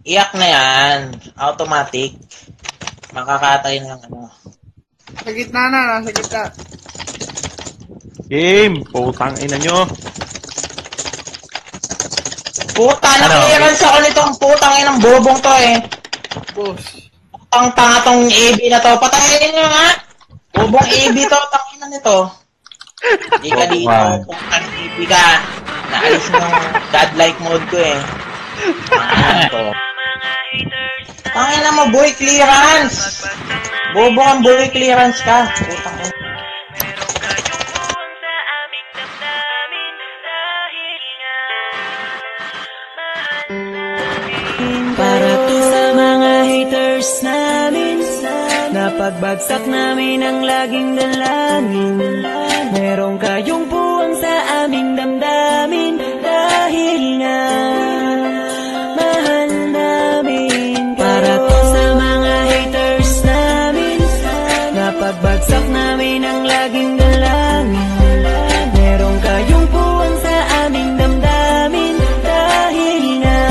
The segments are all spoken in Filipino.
Iyak na yan. Automatic. Makakatay ng ano. Sa gitna na, nasa gitna. Game! Putang ina nyo! Puta, na-clearance ako nitong putang inang bobong to eh. Push. Putang tanga tong AB na to. Patayin nyo nga! Bobong AB to, tangina nito. Hindi ka dito, putang AB ka. Naalis ng godlike mode ko eh. Ano to? Tangina mo boy, clearance! Bobo ang boy, clearance ka. Putang ina. Para to sa mga haters namin, napagbagsak namin ang laging dalangin. Meron kayong puwang sa aming damdamin, dahil nga mahal namin. Para to sa mga haters namin, napagbagsak namin ang laging dalangin. Meron kayong puwang sa aming damdamin, dahil nga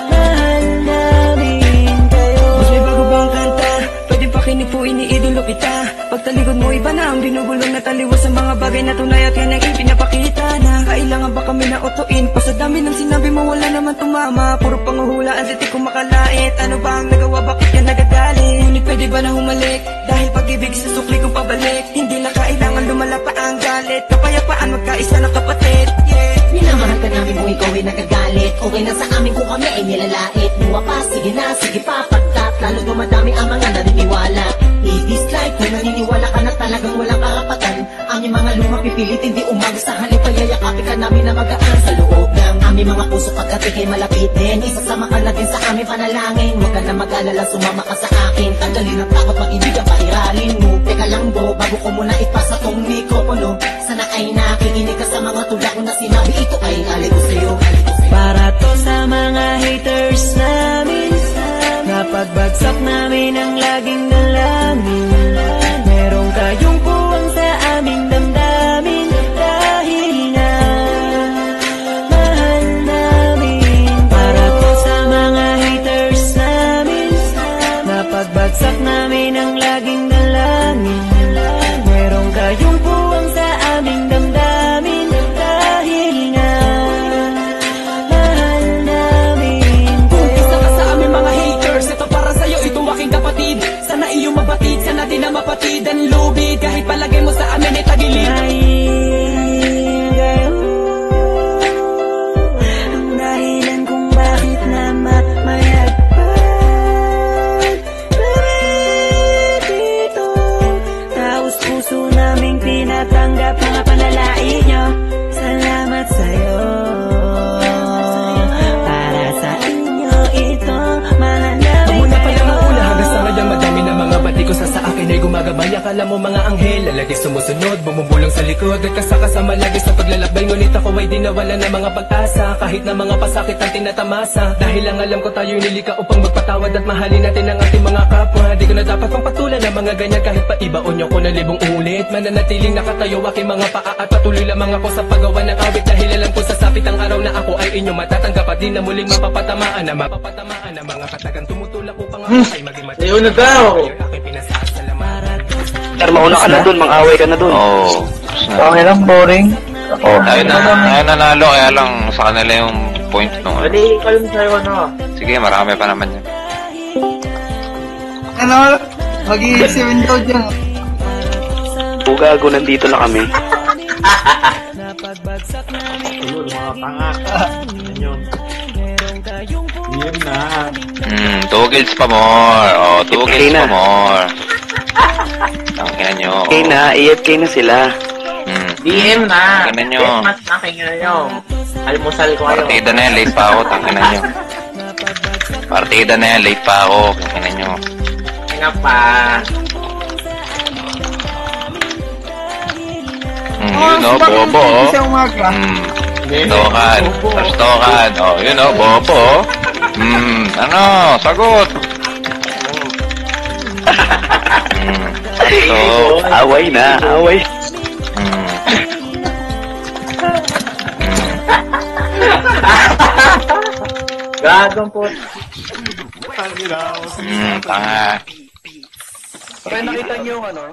mahal namin kayo. Mas may bago bang kanta? Pwede pakinig po, iniidolo kita. Pagtalikod mo iba na ang binubulong na taliwas sa mga bagay na tunay at yan ang ipinapakita na kailangan ba kami na otuin? Pa sa dami ng sinabi mo wala naman tumama. Puro panguhulaan sa di ko makalait. Ano ba ang nagawa, bakit ka nagagalit? Ngunit pwede ba na humalik? Dahil pag-ibig sa sukli kong pabalik. Hindi na kailangan lumala pa ang galit. Kapayapaan magkaisa ng kapatid, yeah. Minamahal ka namin kung ikaw ay nagagalit. Okay na sa amin kung kami ay nilalait. Buwa pa, sige na, sige pa, pagkat lalo dumadami ang mga naniniwala. I-dislike kung naniniwala ka na talagang walang karapatan. Aming mga lumang pipilit, hindi umaga sa halip. Payayakapin ka namin na magaan sa loob ng aming mga puso pagkat ikay malapitin. Isasama ka natin sa aming panalangin. Huwag ka na mag-alala, sumama ka sa akin. Tanggalin ang takot, pag-ibig ang pairalin mo. Teka lang bro, bago ko muna ipasa tong mikropono. Sana ay nakikinig ka sa mga tulak ko na sinabi. Ito ay alay ko sa'yo. Para to sa mga haters namin, napagbagsak namin ang laging dalangin. Meron kayong puwang sa aming damdamin, dahil nga mahal namin. Para to sa mga haters namin, napagbagsak namin ang laging dalangin. Meron kayong puwang sa aming damdamin, dahil nga mahal namin. Isa ka sa aming mga haters, ito para sa'yo, itong aking kapatid. Sana iyong mabatid, sana din na mapatid ang lubid. Kahit palagay mo sa amin ay tagilid. Ang dahilan kung bakit na mamayagpag kami dito. Taos puso naming tinatanggap mga panalait nyo. Salamat sa'yo. Para sa inyo ito, mahal namin Muna pa lang kayo. ang una hanggang sa ngayon madami na mga bati ko sa akin ay gumagabay. Akala mo mga anghel, lalagi sumusunod, bumubulong sa likod at kasakasama lagi sa paglalakbay. Ngunit ako ay di nawala ng mga pag-asa, kahit na mga pasakit ang tinatamasa. Dahil lang alam ko tayo'y nilika upang magpatawad at mahalin natin ang ating mga kapwa. Di ko na dapat pang patulan ng mga ganyan kahit pa ibaon nyo ko na libong ulit. Mananatiling nakatayo aking mga paa at patuloy lamang ako sa paggawa ng awit. Dahil alam ko sa sapit ang araw na ako ay inyong matatanggap at di na muling mapapatamaan na mga katagang tumutulak upang ako ay maging matulog. Ayaw na daw. Aking pinasasalamatan. Sir, mauna ka na dun, mang-away ka na dun. Oo. Okay lang, boring. Tayo nanalo, kaya lang sa kanila yung point nung ano. Pwede kayo sa'yo ano. Sige, marami pa naman yan. Ano? Mag-i-7 daw dyan. Gago, nandito na kami. napagbagsak namin Ayun, mga tanga. Yan yun. meron kayong Yun na. 2 kills pa more. Oh, 2 Okay kills na. pa more. Tangkinan nyo. Okay na, EFK na sila. DM na. Tangkinan nyo. Deathmatch na kayo nyo. Almusal ko kayo. Partida na yan, late pa ako. Tangkinan nyo. Partida na yan, late pa ako. Tangkinan nyo. Nga pa. Yun o, bobo. Sa umaga. Stokan. Stokan. Oh, yun o, bobo. Ano? Sagot. Sakto. Away na, away. Gagong po. Tangina. Tanga. Pero nakita niyo yung ano,